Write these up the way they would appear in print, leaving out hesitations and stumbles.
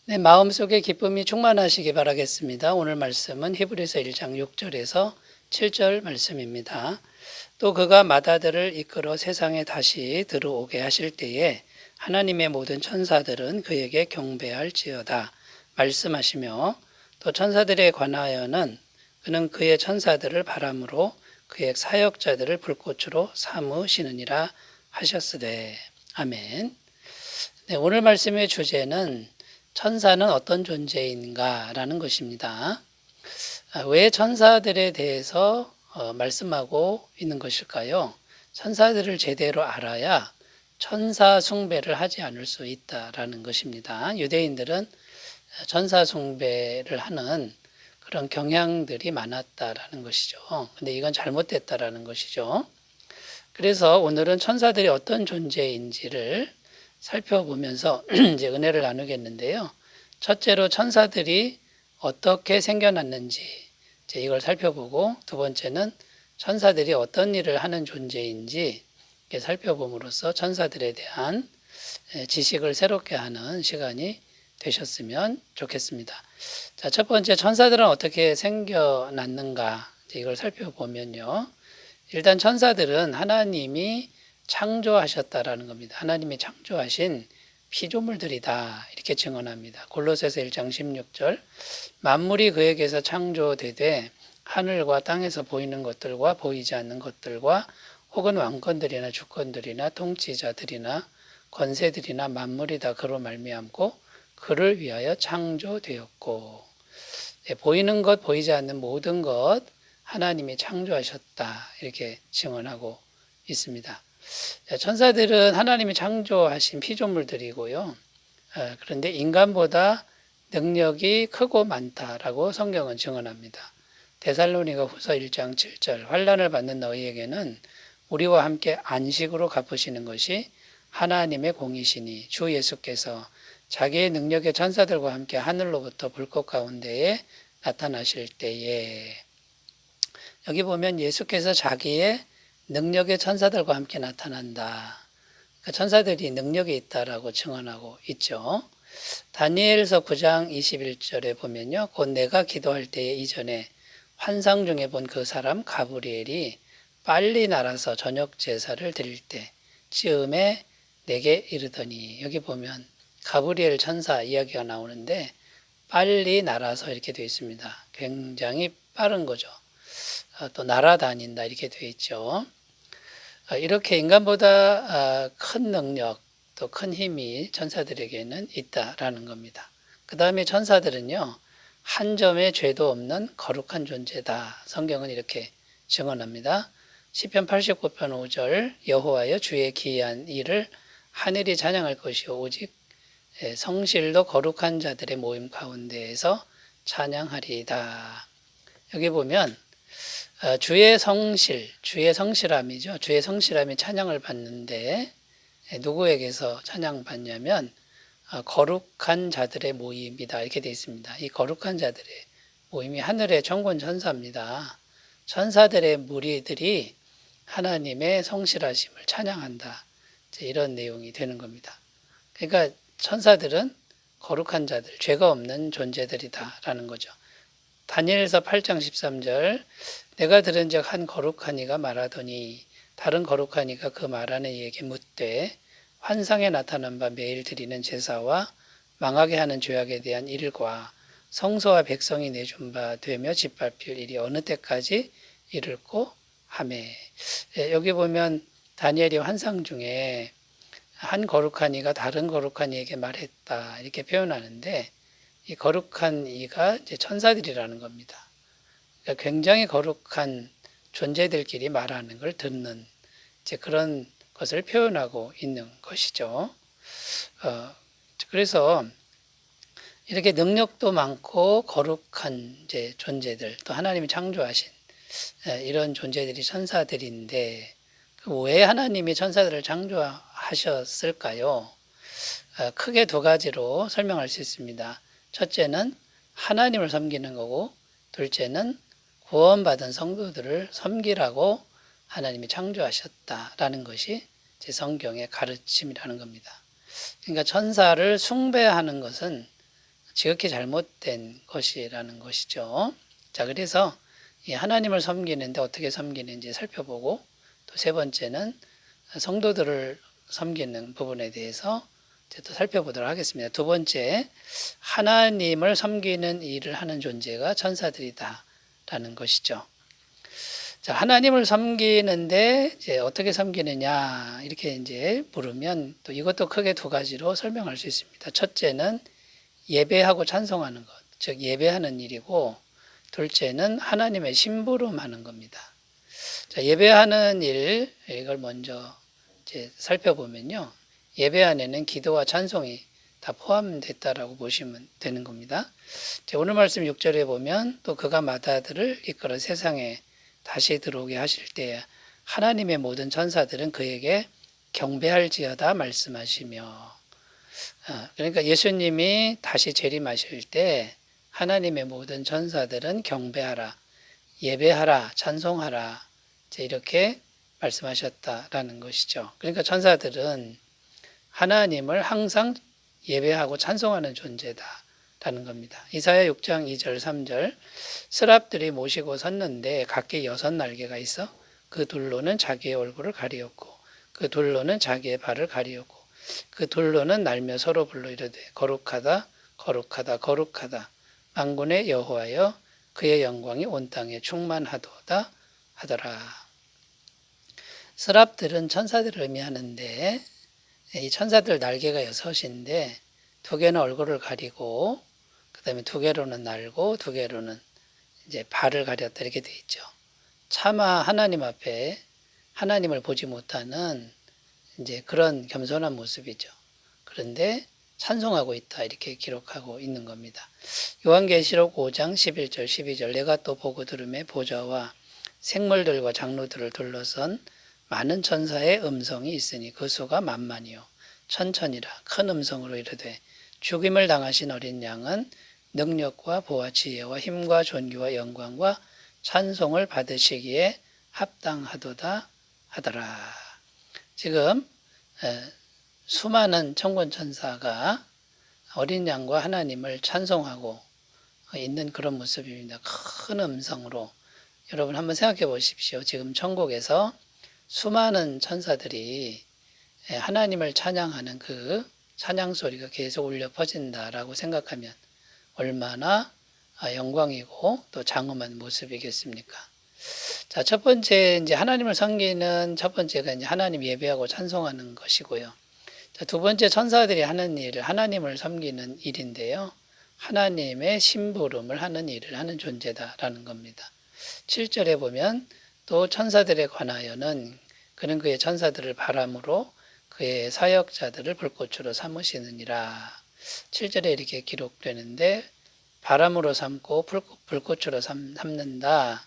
네, 마음속에 기쁨이 충만하시기 바라겠습니다. 오늘 말씀은 히브리서 1장 6절에서 7절 말씀입니다. 또 그가 마다들을 이끌어 세상에 다시 들어오게 하실 때에 하나님의 모든 천사들은 그에게 경배할지어다 말씀하시며, 또 천사들에 관하여는 그는 그의 천사들을 바람으로 그의 사역자들을 불꽃으로 삼으시느니라 하셨으되. 아멘. 네, 오늘 말씀의 주제는 천사는 어떤 존재인가라는 것입니다. 왜 천사들에 대해서 말씀하고 있는 것일까요? 천사들을 제대로 알아야 천사 숭배를 하지 않을 수 있다라는 것입니다. 유대인들은 천사 숭배를 하는 그런 경향들이 많았다라는 것이죠. 근데 이건 잘못됐다라는 것이죠. 그래서 오늘은 천사들이 어떤 존재인지를 살펴보면서 이제 은혜를 나누겠는데요. 첫째로 천사들이 어떻게 생겨났는지 이걸 살펴보고, 두 번째는 천사들이 어떤 일을 하는 존재인지 살펴봄으로써 천사들에 대한 지식을 새롭게 하는 시간이 되셨으면 좋겠습니다. 자, 첫 번째, 천사들은 어떻게 생겨났는가 이걸 살펴보면요. 일단 천사들은 하나님이 창조하셨다라는 겁니다. 하나님이 창조하신 피조물들이다 이렇게 증언합니다. 골로새서 1장 16절, 만물이 그에게서 창조되되 하늘과 땅에서 보이는 것들과 보이지 않는 것들과 혹은 왕권들이나 주권들이나 통치자들이나 권세들이나 만물이 다 그로 말미암고 그를 위하여 창조되었고. 보이는 것 보이지 않는 모든 것 하나님이 창조하셨다 이렇게 증언하고 있습니다. 천사들은 하나님이 창조하신 피조물들이고요. 그런데 인간보다 능력이 크고 많다라고 성경은 증언합니다. 데살로니가 후서 1장 7절, 환난을 받는 너희에게는 우리와 함께 안식으로 갚으시는 것이 하나님의 공이시니 주 예수께서 자기의 능력의 천사들과 함께 하늘로부터 불꽃 가운데에 나타나실 때에. 여기 보면 예수께서 자기의 능력의 천사들과 함께 나타난다. 그 천사들이 능력이 있다라고 증언하고 있죠. 다니엘서 9장 21절에 보면요. 곧 내가 기도할 때에 이전에 환상 중에 본 그 사람 가브리엘이 빨리 날아서 저녁 제사를 드릴 때 즈음에 내게 이르더니, 여기 보면 가브리엘 천사 이야기가 나오는데 빨리 날아서 이렇게 되어 있습니다. 굉장히 빠른 거죠. 또 날아다닌다 이렇게 되어 있죠. 이렇게 인간보다 큰 능력 또 큰 힘이 천사들에게는 있다라는 겁니다. 그 다음에 천사들은요, 한 점의 죄도 없는 거룩한 존재다. 성경은 이렇게 증언합니다. 시편 89편 5절, 여호와여 주의 기이한 일을 하늘이 찬양할 것이요 오직 성실로 거룩한 자들의 모임 가운데에서 찬양하리이다. 여기 보면 주의 성실함이죠. 주의 성실함이 찬양을 받는데 누구에게서 찬양받냐면 거룩한 자들의 모임이다 이렇게 되어 있습니다. 이 거룩한 자들의 모임이 하늘의 천군 천사입니다. 천사들의 무리들이 하나님의 성실하심을 찬양한다. 이런 내용이 되는 겁니다. 그러니까 천사들은 거룩한 자들, 죄가 없는 존재들이다라는 거죠. 다니엘서 8장 13절, 내가 들은즉 한 거룩한 이가 말하더니 다른 거룩한 이가 그 말하는 이에게 묻되, 환상에 나타난 바 매일 드리는 제사와 망하게 하는 죄악에 대한 일과 성소와 백성이 내준 바 되며 짓밟힐 일이 어느 때까지 이를꼬 하매. 여기 보면 다니엘이 환상 중에 한 거룩한 이가 다른 거룩한 이에게 말했다 이렇게 표현하는데, 이 거룩한 이가 이제 천사들이라는 겁니다. 그러니까 굉장히 거룩한 존재들끼리 말하는 걸 듣는 이제 그런 것을 표현하고 있는 것이죠. 그래서 이렇게 능력도 많고 거룩한 이제 존재들, 또 하나님이 창조하신 이런 존재들이 천사들인데, 왜 하나님이 천사들을 창조하셨을까요? 크게 두 가지로 설명할 수 있습니다. 첫째는 하나님을 섬기는 거고, 둘째는 구원받은 성도들을 섬기라고 하나님이 창조하셨다라는 것이 제 성경의 가르침이라는 겁니다. 그러니까 천사를 숭배하는 것은 지극히 잘못된 것이라는 것이죠. 자, 그래서 이 하나님을 섬기는데 어떻게 섬기는지 살펴보고, 또 세 번째는 성도들을 섬기는 부분에 대해서 이제 또 살펴보도록 하겠습니다. 두 번째, 하나님을 섬기는 일을 하는 존재가 천사들이다라는 것이죠. 자, 하나님을 섬기는데 이제 어떻게 섬기느냐 이렇게 이제 물으면 또 이것도 크게 두 가지로 설명할 수 있습니다. 첫째는 예배하고 찬송하는 것, 즉 예배하는 일이고, 둘째는 하나님의 심부름하는 겁니다. 자, 예배하는 일, 이걸 먼저 이제 살펴보면요, 예배 안에는 기도와 찬송이 다 포함됐다라고 보시면 되는 겁니다. 자, 오늘 말씀 6절에 보면 또 그가 마다들을 이끌어 세상에 다시 들어오게 하실 때 하나님의 모든 천사들은 그에게 경배할지어다 말씀하시며, 그러니까 예수님이 다시 재림하실 때 하나님의 모든 천사들은 경배하라, 예배하라, 찬송하라 이렇게 말씀하셨다라는 것이죠. 그러니까 천사들은 하나님을 항상 예배하고 찬송하는 존재다라는 겁니다. 이사야 6장 2절 3절 스랍들이 모시고 섰는데 각기 6날개가 있어 그 둘로는 자기의 얼굴을 가리었고 그 둘로는 자기의 발을 가리었고 그 둘로는 날며 서로 불러 이르되 거룩하다 거룩하다 거룩하다 만군의 여호와여 그의 영광이 온 땅에 충만하도다 하더라. 스랍들은 천사들을 의미하는데 이 천사들 날개가 6인데 2개는 얼굴을 가리고 그 다음에 2개로는 날고 2개로는 이제 발을 가렸다 이렇게 돼 있죠. 차마 하나님 앞에 하나님을 보지 못하는 이제 그런 겸손한 모습이죠. 그런데 찬송하고 있다 이렇게 기록하고 있는 겁니다. 요한계시록 5장 11절 12절 내가 또 보고 들음에 보좌와 생물들과 장로들을 둘러선 많은 천사의 음성이 있으니 그 수가 만만이요 천천이라 큰 음성으로 이르되 죽임을 당하신 어린 양은 능력과 보와 지혜와 힘과 존귀와 영광과 찬송을 받으시기에 합당하도다 하더라. 지금 수많은 천군 천사가 어린 양과 하나님을 찬송하고 있는 그런 모습입니다. 큰 음성으로. 여러분 한번 생각해 보십시오. 지금 천국에서 수많은 천사들이 하나님을 찬양하는 그 찬양 소리가 계속 울려 퍼진다라고 생각하면 얼마나 영광이고 또 장엄한 모습이겠습니까? 자, 첫 번째 이제 하나님을 섬기는 첫 번째가 이제 하나님 예배하고 찬송하는 것이고요. 자, 두 번째 천사들이 하는 일을 하나님을 섬기는 일인데요. 하나님의 심부름을 하는 일을 하는 존재다라는 겁니다. 7절에 보면 또 천사들에 관하여는 그는 그의 천사들을 바람으로 그의 사역자들을 불꽃으로 삼으시느니라. 7절에 이렇게 기록되는데 바람으로 삼고 불꽃으로 삼는다.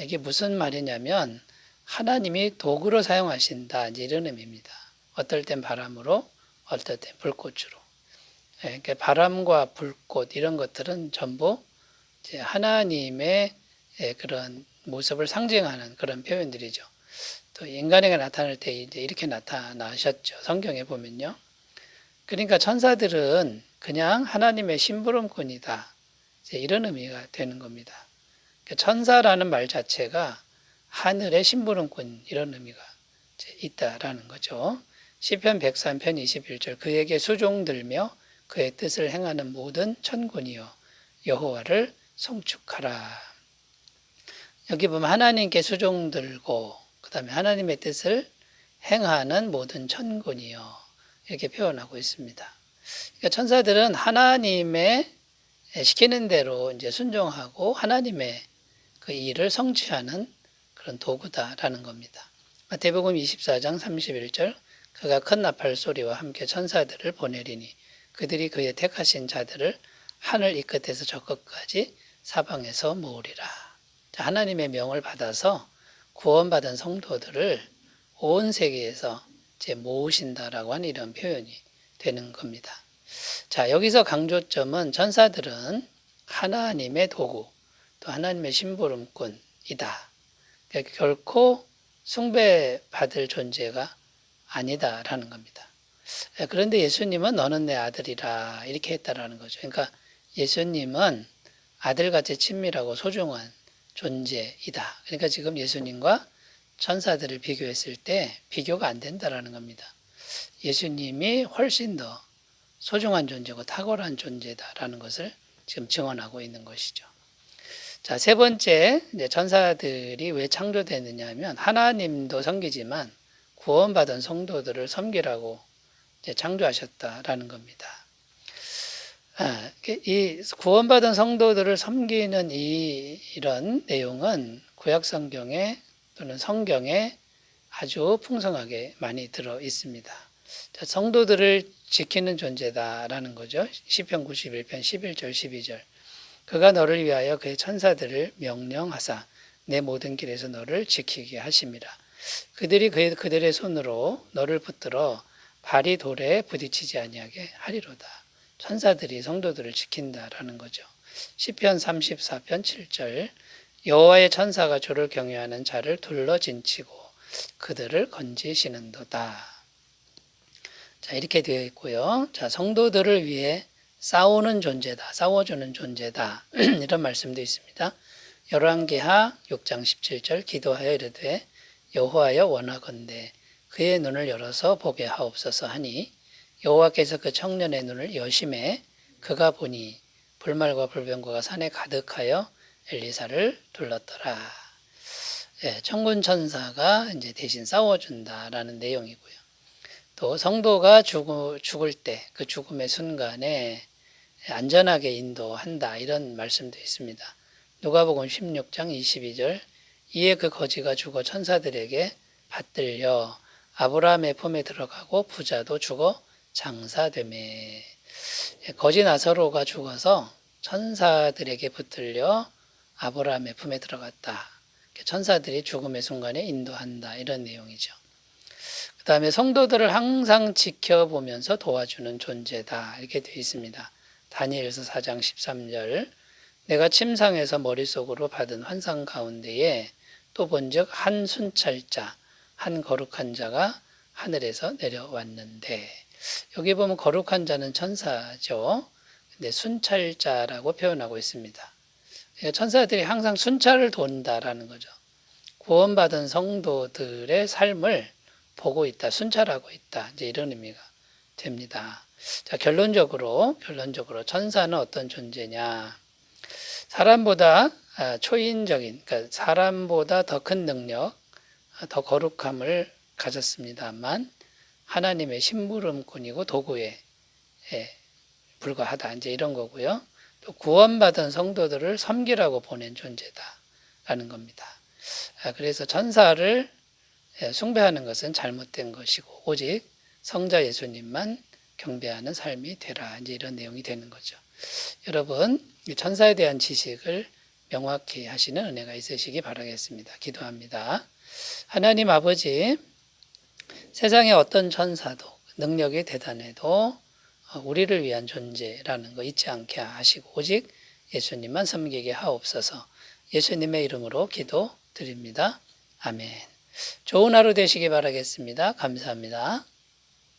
이게 무슨 말이냐면 하나님이 도구로 사용하신다 이런 의미입니다. 어떨 땐 바람으로 어떨 땐 불꽃으로. 그러니까 바람과 불꽃 이런 것들은 전부 이제 하나님의 그런 모습을 상징하는 그런 표현들이죠. 또 인간에게 나타날 때 이제 이렇게 나타나셨죠. 성경에 보면요. 그러니까 천사들은 그냥 하나님의 심부름꾼이다. 이제 이런 의미가 되는 겁니다. 천사라는 말 자체가 하늘의 심부름꾼 이런 의미가 있다라는 거죠. 시편 103편 21절 그에게 수종들며 그의 뜻을 행하는 모든 천군이여 여호와를 송축하라. 여기 보면 하나님께 수종들고 그 다음에 하나님의 뜻을 행하는 모든 천군이여 이렇게 표현하고 있습니다. 그러니까 천사들은 하나님의 시키는 대로 이제 순종하고 하나님의 그 일을 성취하는 그런 도구다라는 겁니다. 마태복음 24장 31절 그가 큰 나팔 소리와 함께 천사들을 보내리니 그들이 그의 택하신 자들을 하늘 이 끝에서 저 끝까지 사방에서 모으리라. 하나님의 명을 받아서 구원받은 성도들을 온 세계에서 이제 모으신다라고 하는 이런 표현이 되는 겁니다. 자, 여기서 강조점은 천사들은 하나님의 도구, 또 하나님의 심부름꾼이다. 결코 숭배받을 존재가 아니다라는 겁니다. 그런데 예수님은 너는 내 아들이라 이렇게 했다라는 거죠. 그러니까 예수님은 아들같이 친밀하고 소중한 존재이다. 그러니까 지금 예수님과 천사들을 비교했을 때 비교가 안 된다라는 겁니다. 예수님이 훨씬 더 소중한 존재고 탁월한 존재다라는 것을 지금 증언하고 있는 것이죠. 자, 세 번째, 이제 천사들이 왜 창조되느냐 하면 하나님도 섬기지만 구원받은 성도들을 섬기라고 이제 창조하셨다라는 겁니다. 이 구원받은 성도들을 섬기는 이런 내용은 구약 성경에 또는 성경에 아주 풍성하게 많이 들어 있습니다. 자, 성도들을 지키는 존재다라는 거죠. 시편 91편 11절 12절. 그가 너를 위하여 그의 천사들을 명령하사 내 모든 길에서 너를 지키게 하심이라. 그들이 그들의 손으로 너를 붙들어 발이 돌에 부딪히지 아니하게 하리로다. 천사들이 성도들을 지킨다라는 거죠. 시편 34편 7절. 여호와의 천사가 주를 경외하는 자를 둘러 진치고 그들을 건지시는도다. 자, 이렇게 되어 있고요. 자, 성도들을 위해 싸우는 존재다, 싸워주는 존재다 이런 말씀도 있습니다. 열왕기하 6장 17절 기도하여 이르되 여호와여 원하건대 그의 눈을 열어서 보게 하옵소서 하니 여호와께서 그 청년의 눈을 여심해 그가 보니 불말과 불병거가 산에 가득하여 엘리사를 둘렀더라. 천군 천사가 이제 대신 싸워준다라는 내용이고요. 또 성도가 죽을 때 그 죽음의 순간에 안전하게 인도한다 이런 말씀도 있습니다. 누가복음 16장 22절 이에 그 거지가 죽어 천사들에게 받들려 아브라함의 품에 들어가고 부자도 죽어 장사되매. 거지 나사로가 죽어서 천사들에게 붙들려 아브라함의 품에 들어갔다. 천사들이 죽음의 순간에 인도한다 이런 내용이죠. 그 다음에 성도들을 항상 지켜보면서 도와주는 존재다 이렇게 되어 있습니다. 다니엘서 4장 13절 내가 침상에서 머릿속으로 받은 환상 가운데에 또 본즉 한 순찰자 한 거룩한 자가 하늘에서 내려왔는데 여기 보면 거룩한 자는 천사죠. 근데 순찰자라고 표현하고 있습니다. 천사들이 항상 순찰을 돈다라는 거죠. 구원받은 성도들의 삶을 보고 있다, 순찰하고 있다. 이제 이런 의미가 됩니다. 자, 결론적으로 천사는 어떤 존재냐? 사람보다 초인적인, 그러니까 사람보다 더 큰 능력, 더 거룩함을 가졌습니다만 하나님의 심부름꾼이고 도구에 불과하다. 이제 이런 거고요. 또 구원받은 성도들을 섬기라고 보낸 존재다라는 겁니다. 그래서 천사를 숭배하는 것은 잘못된 것이고 오직 성자 예수님만 경배하는 삶이 되라. 이제 이런 내용이 되는 거죠. 여러분, 천사에 대한 지식을 명확히 하시는 은혜가 있으시기 바라겠습니다. 기도합니다. 하나님 아버지, 세상에 어떤 천사도 능력이 대단해도 우리를 위한 존재라는 거 잊지 않게 하시고 오직 예수님만 섬기게 하옵소서. 예수님의 이름으로 기도드립니다. 아멘. 좋은 하루 되시기 바라겠습니다. 감사합니다.